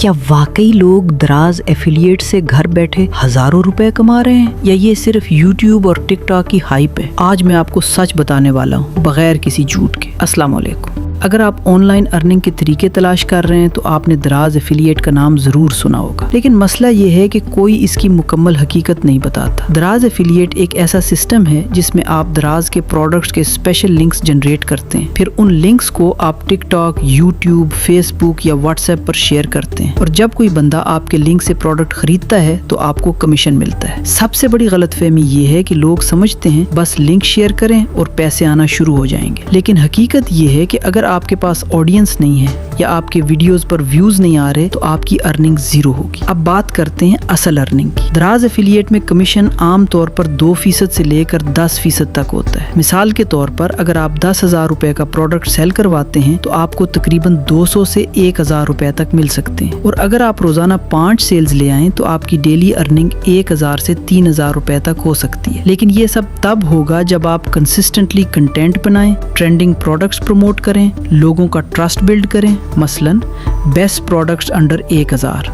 کیا واقعی لوگ دراز ایفیلیٹ سے گھر بیٹھے ہزاروں روپے کما رہے ہیں یا یہ صرف یوٹیوب اور ٹک ٹاک کی ہائپ ہے؟ آج میں آپ کو سچ بتانے والا ہوں بغیر کسی جھوٹ کے۔ السلام علیکم۔ اگر آپ آن لائن ارننگ کے طریقے تلاش کر رہے ہیں تو آپ نے دراز ایفیلیٹ کا نام ضرور سنا ہوگا، لیکن مسئلہ یہ ہے کہ کوئی اس کی مکمل حقیقت نہیں بتاتا۔ دراز ایفیلیٹ ایک ایسا سسٹم ہے جس میں آپ دراز کے پروڈکٹس کے اسپیشل لنکس جنریٹ کرتے ہیں، پھر ان لنکس کو آپ ٹک ٹاک، یوٹیوب، فیس بک یا واٹس ایپ پر شیئر کرتے ہیں، اور جب کوئی بندہ آپ کے لنک سے پروڈکٹ خریدتا ہے تو آپ کو کمیشن ملتا ہے۔ سب سے بڑی غلط فہمی یہ ہے کہ لوگ سمجھتے ہیں بس لنک شیئر کریں اور پیسے آنا شروع ہو جائیں گے، لیکن حقیقت یہ ہے کہ اگر آپ کے پاس آڈینس نہیں ہے یا آپ کے ویڈیوز پر ویوز نہیں آ رہے تو آپ کی ارننگ زیرو ہوگی۔ اب بات کرتے ہیں اصل ارننگ کی۔ دراز ایفیلیٹ میں کمیشن عام طور پر 2% سے لے کر 10% تک ہوتا ہے۔ مثال کے طور پر اگر آپ 10,000 روپے کا پروڈکٹ سیل کرواتے ہیں تو آپ کو تقریباً 200 سے 1,000 روپے تک مل سکتے ہیں، اور اگر آپ روزانہ 5 سیلز لے آئیں تو آپ کی ڈیلی ارننگ 1,000 سے 3,000 روپے تک ہو سکتی ہے۔ لیکن یہ سب تب ہوگا جب آپ کنسسٹنٹلی کنٹینٹ بنائیں، ٹرینڈنگ پروڈکٹس پروموٹ کریں، لوگوں کا ٹرسٹ بلڈ کریں، مثلاً best products under 1,000،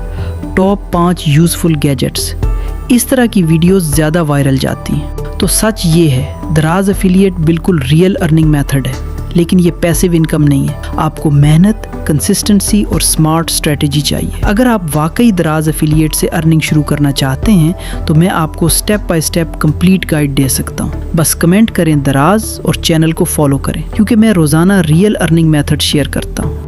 top 5 useful gadgets, اس طرح کی ویڈیوز زیادہ وائرل جاتی ہیں۔ تو سچ یہ ہے، دراز ایفیلیٹ بالکل ریئل ارننگ میتھڈ ہے، لیکن یہ پیسیو انکم نہیں ہے۔ آپ کو محنت، کنسسٹنسی اور سمارٹ اسٹریٹجی چاہیے۔ اگر آپ واقعی دراز ایفیلیٹ سے ارننگ شروع کرنا چاہتے ہیں تو میں آپ کو step by step complete guide دے سکتا ہوں۔ بس کمنٹ کریں دراز اور چینل کو فالو کریں، کیونکہ میں روزانہ ریئل ارننگ میتھڈ شیئر کرتا ہوں۔